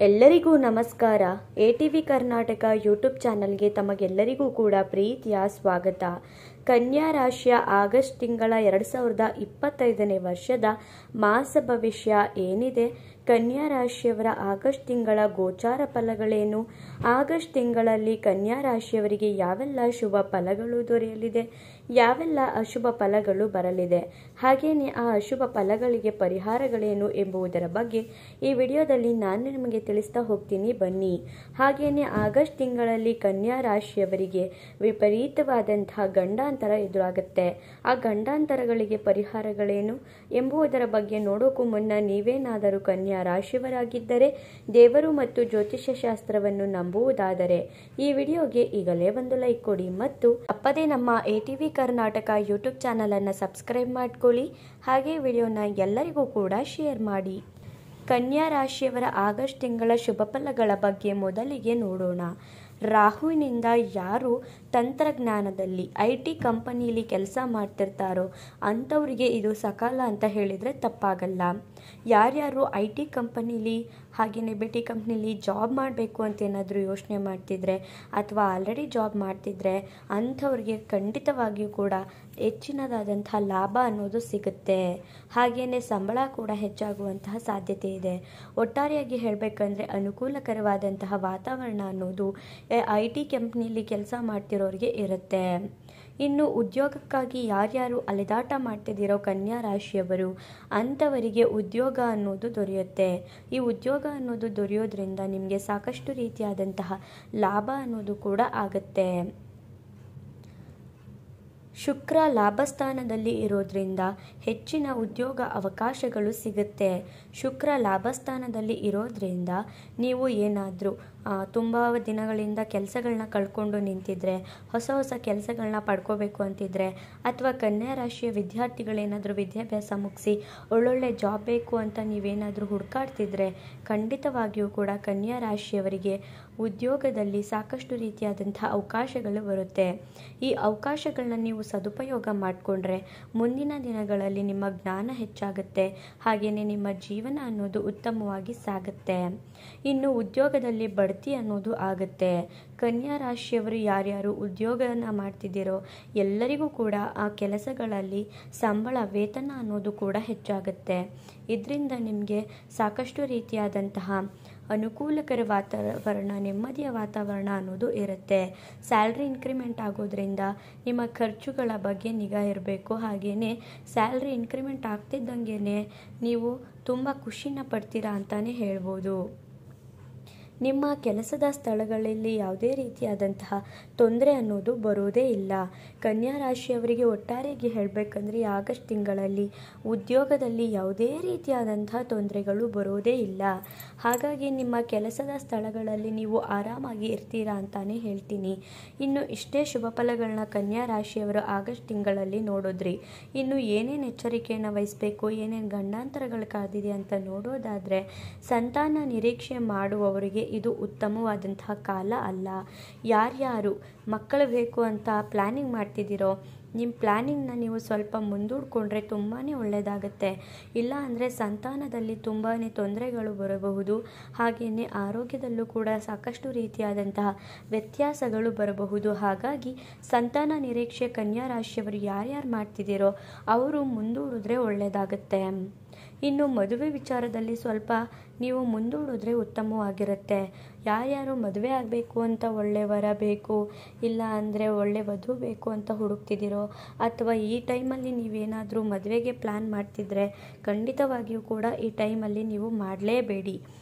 ಎಲ್ಲರಿಗೂ ನಮಸ್ಕಾರ. ATV Karnataka YouTube ಚಾನಲ್ಗೆ ತಮಗೆಲ್ಲರಿಗೂ ಕೂಡ ಪ್ರೀತಿಯ ಸ್ವಾಗತ. ಕನ್ಯಾ ರಾಶಿಯ ಆಗಸ್ಟ್ ತಿಂಗಳ 2025ನೇ ವರ್ಷದ ಮಾಸ ಭವಿಷ್ಯ ಏನಿದೆ, ಕನ್ಯಾ ರಾಶಿಯವರ ಆಗಸ್ಟ್ ತಿಂಗಳ ಗೋಚಾರ ಫಲಗಳೇನು, ಆಗಸ್ಟ್ ತಿಂಗಳಲ್ಲಿ ಕನ್ಯಾ ರಾಶಿಯವರಿಗೆ ಯಾವೆಲ್ಲ ಶುಭ ಫಲಗಳು ದೊರೆಯಲಿದೆ, ಯಾವೆಲ್ಲ ಅಶುಭ ಫಲಗಳು ಬರಲಿದೆ, ಹಾಗೆಯೇ ಆ ಅಶುಭ ಫಲಗಳಿಗೆ ಪರಿಹಾರಗಳೇನು ಎಂಬುದರ ಬಗ್ಗೆ ಈ ವಿಡಿಯೋದಲ್ಲಿ ನಾನು ನಿಮಗೆ ತಿಳಿಸ್ತಾ ಹೋಗ್ತೀನಿ, ಬನ್ನಿ. ಹಾಗೆಯೇ ಆಗಸ್ಟ್ ತಿಂಗಳಲ್ಲಿ ಕನ್ಯಾ ರಾಶಿಯವರಿಗೆ ವಿಪರೀತವಾದಂತಹ ಗಂಡಾಂತರ ಎದುರಾಗುತ್ತೆ. ಆ ಗಂಡಾಂತರಗಳಿಗೆ ಪರಿಹಾರಗಳೇನು ಎಂಬುದರ ಬಗ್ಗೆ ನೋಡೋಕ್ಕೂ ಮುನ್ನ ನೀವೇನಾದರೂ ಕನ್ಯಾ ರಾಶಿಯವರಾಗಿದ್ದರೆ, ದೇವರು ಮತ್ತು ಜ್ಯೋತಿಷ್ಯ ಶಾಸ್ತ್ರವನ್ನು ನಂಬುವುದಾದರೆ ಈ ವಿಡಿಯೋಗೆ ಈಗಲೇ ಒಂದು ಲೈಕ್ ಕೊಡಿ ಮತ್ತು ತಪ್ಪದೇ ನಮ್ಮ ATV ಕರ್ನಾಟಕ ಯೂಟ್ಯೂಬ್ ಚಾನಲ್ ಅನ್ನು ಸಬ್ಸ್ಕ್ರೈಬ್ ಮಾಡ್ಕೊಳ್ಳಿ. ಹಾಗೆ ವಿಡಿಯೋನ ಎಲ್ಲರಿಗೂ ಕೂಡ ಶೇರ್ ಮಾಡಿ. ಕನ್ಯಾ ರಾಶಿಯವರ ಆಗಸ್ಟ್ ತಿಂಗಳ ಶುಭ ಫಲಗಳ ಬಗ್ಗೆ ಮೊದಲಿಗೆ ನೋಡೋಣ. ರಾಹುವಿನಿಂದ ಯಾರು ತಂತ್ರಜ್ಞಾನದಲ್ಲಿ IT ಕಂಪನಿಯಲ್ಲಿ ಕೆಲಸ ಮಾಡ್ತಿರ್ತಾರೋ ಅಂಥವ್ರಿಗೆ ಇದು ಸಕಾಲ ಅಂತ ಹೇಳಿದರೆ ತಪ್ಪಾಗಲ್ಲ. ಯಾರ್ಯಾರು IT ಕಂಪನಿಲಿ ಹಾಗೆಯೇ BT ಕಂಪ್ನಿಲಿ ಜಾಬ್ ಮಾಡಬೇಕು ಅಂತ ಏನಾದರೂ ಯೋಚನೆ ಮಾಡ್ತಿದ್ರೆ ಅಥವಾ ಆಲ್ರೆಡಿ ಜಾಬ್ ಮಾಡ್ತಿದ್ರೆ ಅಂಥವ್ರಿಗೆ ಖಂಡಿತವಾಗಿಯೂ ಕೂಡ ಹೆಚ್ಚಿನದಾದಂತಹ ಲಾಭ ಅನ್ನೋದು ಸಿಗುತ್ತೆ. ಹಾಗೆಯೇ ಸಂಬಳ ಕೂಡ ಹೆಚ್ಚಾಗುವಂತಹ ಸಾಧ್ಯತೆ ಇದೆ. ಒಟ್ಟಾರೆಯಾಗಿ ಹೇಳಬೇಕಂದ್ರೆ ಅನುಕೂಲಕರವಾದಂತಹ ವಾತಾವರಣ ಅನ್ನೋದು IT ಕಂಪ್ನಿಲಿ ಕೆಲಸ ಮಾಡ್ತಿರೋರಿಗೆ ಇರುತ್ತೆ. ಇನ್ನು ಉದ್ಯೋಗಕ್ಕಾಗಿ ಯಾರ್ಯಾರು ಅಲೆದಾಟ ಮಾಡ್ತಿದ್ದೀರೋ ಕನ್ಯಾ ರಾಶಿಯವರು ಅಂಥವರಿಗೆ ಉದ್ಯೋಗ ಅನ್ನೋದು ದೊರೆಯುತ್ತೆ. ಈ ಉದ್ಯೋಗ ಅನ್ನೋದು ದೊರೆಯೋದ್ರಿಂದ ನಿಮಗೆ ಸಾಕಷ್ಟು ರೀತಿಯಾದಂತಹ ಲಾಭ ಅನ್ನೋದು ಕೂಡ ಆಗುತ್ತೆ. ಶುಕ್ರ ಲಾಭಸ್ಥಾನದಲ್ಲಿ ಇರೋದ್ರಿಂದ ಹೆಚ್ಚಿನ ಉದ್ಯೋಗ ಅವಕಾಶಗಳು ಸಿಗುತ್ತೆ. ಶುಕ್ರ ಲಾಭಸ್ಥಾನದಲ್ಲಿ ಇರೋದ್ರಿಂದ ನೀವು ಏನಾದರೂ ತುಂಬ ದಿನಗಳಿಂದ ಕೆಲಸಗಳನ್ನ ಕಳ್ಕೊಂಡು ನಿಂತಿದ್ರೆ, ಹೊಸ ಹೊಸ ಕೆಲಸಗಳನ್ನ ಪಡ್ಕೋಬೇಕು ಅಂತಿದ್ರೆ, ಅಥವಾ ಕನ್ಯಾ ರಾಶಿಯ ವಿದ್ಯಾರ್ಥಿಗಳೇನಾದರೂ ವಿದ್ಯಾಭ್ಯಾಸ ಮುಗಿಸಿ ಒಳ್ಳೊಳ್ಳೆ ಜಾಬ್ ಬೇಕು ಅಂತ ನೀವೇನಾದರೂ ಹುಡುಕಾಡ್ತಿದ್ರೆ ಖಂಡಿತವಾಗಿಯೂ ಕೂಡ ಕನ್ಯಾ ರಾಶಿಯವರಿಗೆ ಉದ್ಯೋಗದಲ್ಲಿ ಸಾಕಷ್ಟು ರೀತಿಯಾದಂಥ ಅವಕಾಶಗಳು ಬರುತ್ತೆ. ಈ ಅವಕಾಶಗಳನ್ನ ನೀವು ಸದುಪಯೋಗ ಮಾಡಿಕೊಂಡ್ರೆ ಮುಂದಿನ ದಿನಗಳಲ್ಲಿ ನಿಮ್ಮ ಜ್ಞಾನ ಹೆಚ್ಚಾಗುತ್ತೆ, ಹಾಗೆಯೇ ನಿಮ್ಮ ಜೀವನ ಅನ್ನೋದು ಉತ್ತಮವಾಗಿ ಸಾಗುತ್ತೆ. ಇನ್ನು ಉದ್ಯೋಗದಲ್ಲಿ ಬಡ್ತಿ ಅನ್ನೋದು ಆಗುತ್ತೆ. ಕನ್ಯಾ ರಾಶಿಯವರು ಯಾರ್ಯಾರು ಉದ್ಯೋಗನ ಮಾಡ್ತಿದ್ದೀರೋ ಎಲ್ಲರಿಗೂ ಕೂಡ ಆ ಕೆಲಸಗಳಲ್ಲಿ ಸಂಬಳ ವೇತನ ಅನ್ನೋದು ಕೂಡ ಹೆಚ್ಚಾಗುತ್ತೆ. ಇದರಿಂದ ನಿಮಗೆ ಸಾಕಷ್ಟು ರೀತಿಯಾದಂತಹ ಅನುಕೂಲಕರ ವಾತಾವರಣ, ನೆಮ್ಮದಿಯ ವಾತಾವರಣ ಅನ್ನೋದು ಇರುತ್ತೆ. ಸ್ಯಾಲ್ರಿ ಇನ್ಕ್ರಿಮೆಂಟ್ ಆಗೋದ್ರಿಂದ ನಿಮ್ಮ ಖರ್ಚುಗಳ ಬಗ್ಗೆ ನಿಗಾ ಇರಬೇಕು. ಹಾಗೆಯೇ ಸ್ಯಾಲ್ರಿ ಇನ್ಕ್ರಿಮೆಂಟ್ ಆಗ್ತಿದ್ದಂಗೆ ನೀವು ತುಂಬ ಖುಷಿನ ಪಡ್ತೀರಾ ಅಂತಲೇ ಹೇಳ್ಬೋದು. ನಿಮ್ಮ ಕೆಲಸದ ಸ್ಥಳಗಳಲ್ಲಿ ಯಾವುದೇ ರೀತಿಯಾದಂತಹ ತೊಂದರೆ ಅನ್ನೋದು ಬರೋದೇ ಇಲ್ಲ. ಕನ್ಯಾ ರಾಶಿಯವರಿಗೆ ಒಟ್ಟಾರೆಯಾಗಿ ಹೇಳಬೇಕಂದ್ರೆ ಆಗಸ್ಟ್ ತಿಂಗಳಲ್ಲಿ ಉದ್ಯೋಗದಲ್ಲಿ ಯಾವುದೇ ರೀತಿಯಾದಂತಹ ತೊಂದರೆಗಳು ಬರೋದೇ ಇಲ್ಲ. ಹಾಗಾಗಿ ನಿಮ್ಮ ಕೆಲಸದ ಸ್ಥಳಗಳಲ್ಲಿ ನೀವು ಆರಾಮಾಗಿ ಇರ್ತೀರಾ ಅಂತಾನೆ ಹೇಳ್ತೀನಿ. ಇನ್ನು ಇಷ್ಟೇ ಶುಭ ಫಲಗಳನ್ನ ಕನ್ಯಾ ರಾಶಿಯವರು ಆಗಸ್ಟ್ ತಿಂಗಳಲ್ಲಿ ನೋಡಿದ್ರಿ. ಇನ್ನು ಏನೇನು ಎಚ್ಚರಿಕೆಯನ್ನು ವಹಿಸಬೇಕು, ಏನೇನು ಗಂಡಾಂತರಗಳು ಕಾದಿದೆ ಅಂತ ನೋಡೋದಾದರೆ, ಸಂತಾನ ನಿರೀಕ್ಷೆ ಮಾಡುವವರಿಗೆ ಇದು ಉತ್ತಮವಾದಂತಹ ಕಾಲ ಅಲ್ಲ. ಯಾರ್ಯಾರು ಮಕ್ಕಳು ಬೇಕು ಅಂತ ಪ್ಲ್ಯಾನಿಂಗ್ ಮಾಡ್ತಿದ್ದೀರೋ ನಿಮ್ಮ ಪ್ಲ್ಯಾನಿಂಗ್ನ ನೀವು ಸ್ವಲ್ಪ ಮುಂದೂಡಿಕೊಂಡ್ರೆ ತುಂಬಾ ಒಳ್ಳೆಯದಾಗುತ್ತೆ. ಇಲ್ಲ ಅಂದರೆ ಸಂತಾನದಲ್ಲಿ ತುಂಬಾ ತೊಂದರೆಗಳು ಬರಬಹುದು. ಹಾಗೆಯೇ ಆರೋಗ್ಯದಲ್ಲೂ ಕೂಡ ಸಾಕಷ್ಟು ರೀತಿಯಾದಂತಹ ವ್ಯತ್ಯಾಸಗಳು ಬರಬಹುದು. ಹಾಗಾಗಿ ಸಂತಾನ ನಿರೀಕ್ಷೆ ಕನ್ಯಾ ರಾಶಿಯವರು ಯಾರ್ಯಾರು ಮಾಡ್ತಿದ್ದೀರೋ ಅವರು ಮುಂದೂಡಿದ್ರೆ ಒಳ್ಳೆಯದಾಗುತ್ತೆ. ಇನ್ನು ಮದುವೆ ವಿಚಾರದಲ್ಲಿ ಸ್ವಲ್ಪ ನೀವು ಮುಂದೂಡಿದ್ರೆ ಉತ್ತಮವಾಗಿರುತ್ತೆ. ಯಾರ್ಯಾರು ಮದುವೆ ಆಗಬೇಕು ಅಂತ ಒಳ್ಳೆ ವರ ಬೇಕು, ಇಲ್ಲ ಅಂದರೆ ಒಳ್ಳೆ ವಧು ಬೇಕು ಅಂತ ಹುಡುಕ್ತಿದ್ದೀರೋ, ಅಥವಾ ಈ ಟೈಮಲ್ಲಿ ನೀವೇನಾದರೂ ಮದುವೆಗೆ ಪ್ಲ್ಯಾನ್ ಮಾಡ್ತಿದ್ರೆ ಖಂಡಿತವಾಗಿಯೂ ಕೂಡ ಈ ಟೈಮಲ್ಲಿ ನೀವು ಮಾಡಲೇಬೇಡಿ.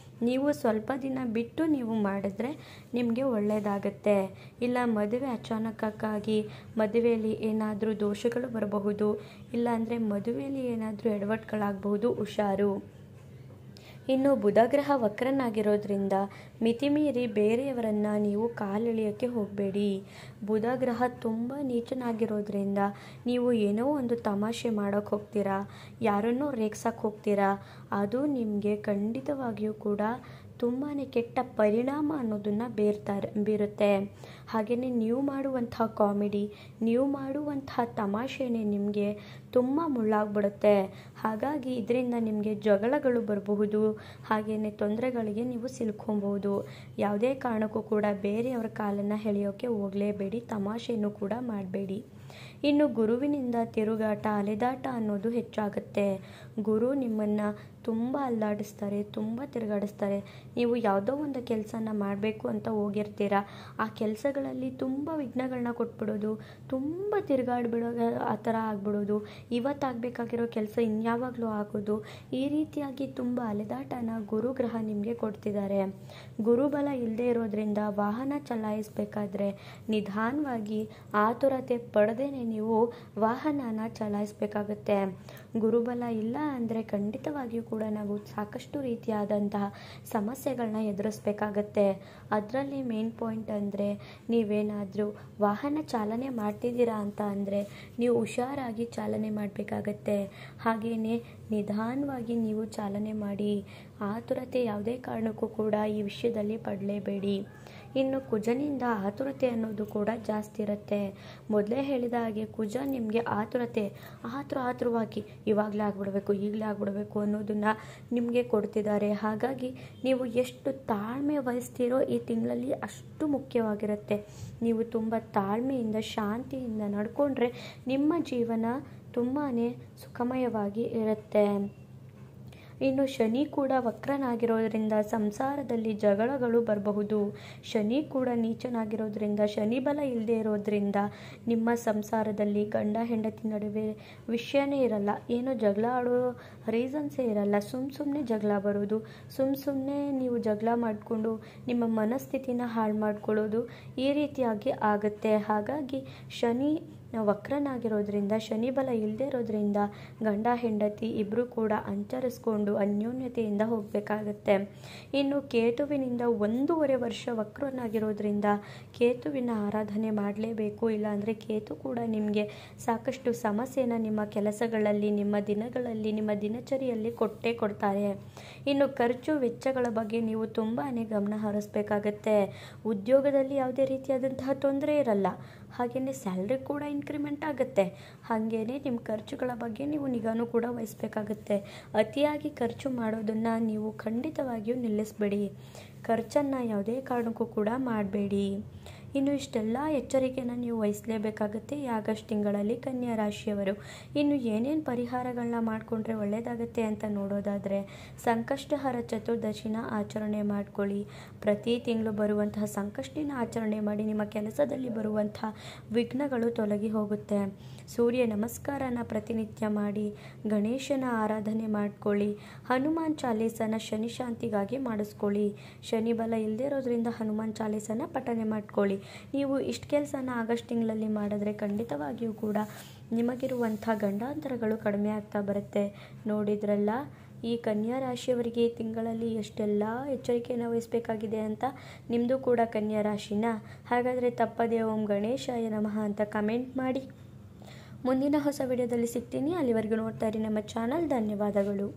ನೀವು ಸ್ವಲ್ಪ ದಿನ ಬಿಟ್ಟು ನೀವು ಮಾಡಿದ್ರೆ ನಿಮಗೆ ಒಳ್ಳೆಯದಾಗತ್ತೆ. ಇಲ್ಲ ಮದುವೆ ಅಚಾನಕ್ಕಾಗಿ ಮದುವೆಯಲ್ಲಿ ಏನಾದರೂ ದೋಷಗಳು ಬರಬಹುದು, ಇಲ್ಲಾಂದರೆ ಮದುವೆಯಲ್ಲಿ ಏನಾದರೂ ಎಡವಟ್ಟುಗಳಾಗಬಹುದು, ಹುಷಾರು. ಇನ್ನು ಬುಧಗ್ರಹ ವಕ್ರನಾಗಿರೋದ್ರಿಂದ ಮಿತಿಮೀರಿ ಬೇರೆಯವರನ್ನು ನೀವು ಕಾಲೆಳೆಯೋಕ್ಕೆ ಹೋಗಬೇಡಿ. ಬುಧಗ್ರಹ ತುಂಬ ನೀಚನಾಗಿರೋದ್ರಿಂದ ನೀವು ಏನೋ ಒಂದು ತಮಾಷೆ ಮಾಡೋಕ್ಕೆ ಹೋಗ್ತೀರಾ, ಯಾರನ್ನೋ ರೇಗ್ಸಕ್ಕೆ ಹೋಗ್ತೀರಾ, ಅದು ನಿಮಗೆ ಖಂಡಿತವಾಗಿಯೂ ಕೂಡ ತುಂಬಾ ಕೆಟ್ಟ ಪರಿಣಾಮ ಅನ್ನೋದನ್ನು ಬೀರುತ್ತೆ. ಹಾಗೆಯೇ ನೀವು ಮಾಡುವಂಥ ಕಾಮಿಡಿ, ನೀವು ಮಾಡುವಂತಹ ತಮಾಷೆನೇ ನಿಮಗೆ ತುಂಬ ಮುಳ್ಳಾಗ್ಬಿಡುತ್ತೆ. ಹಾಗಾಗಿ ಇದರಿಂದ ನಿಮಗೆ ಜಗಳಗಳು ಬರಬಹುದು, ಹಾಗೆಯೇ ತೊಂದರೆಗಳಿಗೆ ನೀವು ಸಿಲ್ಕೊಬಹುದು. ಯಾವುದೇ ಕಾರಣಕ್ಕೂ ಕೂಡ ಬೇರೆಯವರ ಕಾಲನ್ನು ಎಳೆಯೋಕ್ಕೆ ಹೋಗಲೇಬೇಡಿ, ತಮಾಷೆಯನ್ನು ಕೂಡ ಮಾಡಬೇಡಿ. ಇನ್ನು ಗುರುವಿನಿಂದ ತಿರುಗಾಟ, ಅಲೆದಾಟ ಅನ್ನೋದು ಹೆಚ್ಚಾಗುತ್ತೆ. ಗುರು ನಿಮ್ಮನ್ನು ತುಂಬ ಅಲ್ಲಾಡಿಸ್ತಾರೆ, ತುಂಬ ತಿರುಗಾಡಿಸ್ತಾರೆ. ನೀವು ಯಾವುದೋ ಒಂದು ಕೆಲಸನ ಮಾಡಬೇಕು ಅಂತ ಹೋಗಿರ್ತೀರ, ಆ ಕೆಲಸಗಳಲ್ಲಿ ತುಂಬ ವಿಘ್ನಗಳನ್ನ ಕೊಟ್ಬಿಡೋದು, ತುಂಬ ತಿರುಗಾಡ್ಬಿಡೋ ಆ ಥರ ಆಗ್ಬಿಡೋದು, ಇವತ್ತಾಗಬೇಕಾಗಿರೋ ಕೆಲಸ ಇನ್ಯಾವಾಗಲೂ ಆಗೋದು, ಈ ರೀತಿಯಾಗಿ ತುಂಬ ಅಲೆದಾಟನ ಗುರುಗ್ರಹ ನಿಮಗೆ ಕೊಡ್ತಿದ್ದಾರೆ. ಗುರುಬಲ ಇಲ್ಲದೆ ಇರೋದ್ರಿಂದ ವಾಹನ ಚಲಾಯಿಸಬೇಕಾದ್ರೆ ನಿಧಾನವಾಗಿ ಆತುರತೆ ಪಡೆದೇನೆ ನೀವು ವಾಹನನ ಚಲಾಯಿಸಬೇಕಾಗುತ್ತೆ. ಗುರುಬಲ ಇಲ್ಲ ಅಂದರೆ ಖಂಡಿತವಾಗಿಯೂ ಕೂಡ ನಾವು ಸಾಕಷ್ಟು ರೀತಿಯಾದಂತಹ ಸಮಸ್ಯೆಗಳನ್ನ ಎದುರಿಸಬೇಕಾಗತ್ತೆ. ಅದರಲ್ಲಿ ಮೇನ್ ಪಾಯಿಂಟ್ ಅಂದರೆ ನೀವೇನಾದರೂ ವಾಹನ ಚಾಲನೆ ಮಾಡ್ತಿದ್ದೀರಾ ಅಂತ ಅಂದರೆ ನೀವು ಹುಷಾರಾಗಿ ಚಾಲನೆ ಮಾಡಬೇಕಾಗತ್ತೆ. ಹಾಗೆಯೇ ನಿಧಾನವಾಗಿ ನೀವು ಚಾಲನೆ ಮಾಡಿ. ಆತುರತೆ ಯಾವುದೇ ಕಾರಣಕ್ಕೂ ಕೂಡ ಈ ವಿಷಯದಲ್ಲಿ ಪಡಲೇಬೇಡಿ. ಇನ್ನು ಕುಜನಿಂದ ಆತುರತೆ ಅನ್ನೋದು ಕೂಡ ಜಾಸ್ತಿ ಇರುತ್ತೆ. ಮೊದಲೇ ಹೇಳಿದ ಹಾಗೆ ಕುಜ ನಿಮಗೆ ಆತುರವಾಗಿ ಇವಾಗಲೇ ಆಗ್ಬಿಡಬೇಕು, ಈಗಲೇ ಆಗ್ಬಿಡಬೇಕು ಅನ್ನೋದನ್ನು ನಿಮಗೆ ಕೊಡ್ತಿದ್ದಾರೆ. ಹಾಗಾಗಿ ನೀವು ಎಷ್ಟು ತಾಳ್ಮೆ ವಹಿಸ್ತೀರೋ ಈ ತಿಂಗಳಲ್ಲಿ ಅಷ್ಟು ಮುಖ್ಯವಾಗಿರುತ್ತೆ. ನೀವು ತುಂಬ ತಾಳ್ಮೆಯಿಂದ ಶಾಂತಿಯಿಂದ ನಡ್ಕೊಂಡ್ರೆ ನಿಮ್ಮ ಜೀವನ ತುಂಬಾ ಸುಖಮಯವಾಗಿ ಇರುತ್ತೆ. ಇನ್ನು ಶನಿ ಕೂಡ ವಕ್ರನಾಗಿರೋದ್ರಿಂದ ಸಂಸಾರದಲ್ಲಿ ಜಗಳಗಳು ಬರಬಹುದು. ಶನಿ ಕೂಡ ನೀಚನಾಗಿರೋದ್ರಿಂದ, ಶನಿ ಬಲ ಇಲ್ಲದೆ ಇರೋದ್ರಿಂದ ನಿಮ್ಮ ಸಂಸಾರದಲ್ಲಿ ಗಂಡ ಹೆಂಡತಿ ನಡುವೆ ವಿಷಯನೇ ಇರಲ್ಲ, ಏನೋ ಜಗಳ ಆಡೋ ರೀಸನ್ಸೇ ಇರಲ್ಲ. ಸುಮ್ಮನೆ ಜಗಳ ಬರೋದು, ಸುಮ್ಮನೆ ನೀವು ಜಗಳ ಮಾಡಿಕೊಂಡು ನಿಮ್ಮ ಮನಸ್ಥಿತಿನ ಹಾಳು ಮಾಡ್ಕೊಳ್ಳೋದು, ಈ ರೀತಿಯಾಗಿ ಆಗುತ್ತೆ. ಹಾಗಾಗಿ ಶನಿ ವಕ್ರನಾಗಿರೋದ್ರಿಂದ, ಶನಿ ಬಲ ಇಲ್ಲದೆ ಇರೋದ್ರಿಂದ ಗಂಡ ಹೆಂಡತಿ ಇಬ್ಬರು ಕೂಡ ಅಂಚರಿಸ್ಕೊಂಡು ಅನ್ಯೋನ್ಯತೆಯಿಂದ ಹೋಗಬೇಕಾಗತ್ತೆ. ಇನ್ನು ಕೇತುವಿನಿಂದ 1.5 ವರ್ಷ ವಕ್ರನಾಗಿರೋದ್ರಿಂದ ಕೇತುವಿನ ಆರಾಧನೆ ಮಾಡಲೇಬೇಕು. ಇಲ್ಲಾಂದರೆ ಕೇತು ಕೂಡ ನಿಮಗೆ ಸಾಕಷ್ಟು ಸಮಸ್ಯೆನ ನಿಮ್ಮ ಕೆಲಸಗಳಲ್ಲಿ, ನಿಮ್ಮ ದಿನಗಳಲ್ಲಿ, ನಿಮ್ಮ ದಿನಚರಿಯಲ್ಲಿ ಕೊಟ್ಟೇ ಕೊಡ್ತಾರೆ. ಇನ್ನು ಖರ್ಚು ವೆಚ್ಚಗಳ ಬಗ್ಗೆ ನೀವು ತುಂಬಾ ಗಮನ ಹರಿಸಬೇಕಾಗತ್ತೆ. ಉದ್ಯೋಗದಲ್ಲಿ ಯಾವುದೇ ರೀತಿಯಾದಂತಹ ತೊಂದರೆ ಇರಲ್ಲ, ಹಾಗೆಯೇ ಸ್ಯಾಲ್ರಿ ಕೂಡ ಇನ್ಕ್ರಿಮೆಂಟ್ ಆಗುತ್ತೆ. ಹಾಗೇನೆ ನಿಮ್ಮ ಖರ್ಚುಗಳ ಬಗ್ಗೆ ನೀವು ನಿಗಾನೂ ಕೂಡ ವಹಿಸಬೇಕಾಗತ್ತೆ. ಅತಿಯಾಗಿ ಖರ್ಚು ಮಾಡೋದನ್ನು ನೀವು ಖಂಡಿತವಾಗಿಯೂ ನಿಲ್ಲಿಸಬೇಡಿ. ಖರ್ಚನ್ನು ಯಾವುದೇ ಕಾರಣಕ್ಕೂ ಕೂಡ ಮಾಡಬೇಡಿ. ಇನ್ನು ಇಷ್ಟೆಲ್ಲ ಎಚ್ಚರಿಕೆನ ನೀವು ವಹಿಸಲೇಬೇಕಾಗುತ್ತೆ ಈ ಆಗಸ್ಟ್ ತಿಂಗಳಲ್ಲಿ ಕನ್ಯಾ ರಾಶಿಯವರು. ಇನ್ನು ಏನೇನು ಪರಿಹಾರಗಳನ್ನ ಮಾಡಿಕೊಂಡ್ರೆ ಒಳ್ಳೆಯದಾಗತ್ತೆ ಅಂತ ನೋಡೋದಾದರೆ, ಸಂಕಷ್ಟಹರ ಚತುರ್ದಶಿನ ಆಚರಣೆ ಮಾಡ್ಕೊಳ್ಳಿ. ಪ್ರತಿ ತಿಂಗಳು ಬರುವಂತಹ ಸಂಕಷ್ಟಿನ ಆಚರಣೆ ಮಾಡಿ, ನಿಮ್ಮ ಕೆಲಸದಲ್ಲಿ ಬರುವಂತಹ ವಿಘ್ನಗಳು ತೊಲಗಿ ಹೋಗುತ್ತೆ. ಸೂರ್ಯ ನಮಸ್ಕಾರನ ಪ್ರತಿನಿತ್ಯ ಮಾಡಿ, ಗಣೇಶನ ಆರಾಧನೆ ಮಾಡ್ಕೊಳ್ಳಿ. ಹನುಮಾನ್ ಚಾಲೀಸನ ಶನಿ ಶಾಂತಿಗಾಗಿ ಮಾಡಿಸ್ಕೊಳ್ಳಿ. ಶನಿ ಬಲ ಇಲ್ಲದೆ ಇರೋದ್ರಿಂದ ಹನುಮಾನ್ ಚಾಲೀಸನ ಪಠನೆ ಮಾಡ್ಕೊಳ್ಳಿ. ನೀವು ಇಷ್ಟು ಕೆಲಸನ ಆಗಸ್ಟ್ ತಿಂಗಳಲ್ಲಿ ಮಾಡಿದ್ರೆ ಖಂಡಿತವಾಗಿಯೂ ಕೂಡ ನಿಮಗಿರುವಂಥ ಗಂಡಾಂತರಗಳು ಕಡಿಮೆ ಆಗ್ತಾ ಬರುತ್ತೆ. ನೋಡಿದ್ರಲ್ಲ ಈ ಕನ್ಯಾ ರಾಶಿಯವರಿಗೆ ಈ ತಿಂಗಳಲ್ಲಿ ಎಷ್ಟೆಲ್ಲ ಎಚ್ಚರಿಕೆಯನ್ನು ವಹಿಸಬೇಕಾಗಿದೆ ಅಂತ. ನಿಮ್ಮದು ಕೂಡ ಕನ್ಯಾ ರಾಶಿನ? ಹಾಗಾದರೆ ತಪ್ಪದೆ ಓಂ ಗಣೇಶಾಯ ನಮಃ ಅಂತ ಕಮೆಂಟ್ ಮಾಡಿ. ಮುಂದಿನ ಹೊಸ ವಿಡಿಯೋದಲ್ಲಿ ಸಿಗ್ತೀನಿ. ಅಲ್ಲಿವರೆಗೂ ನೋಡ್ತಾ ಇರಿ ನಮ್ಮ ಚಾನಲ್. ಧನ್ಯವಾದಗಳು.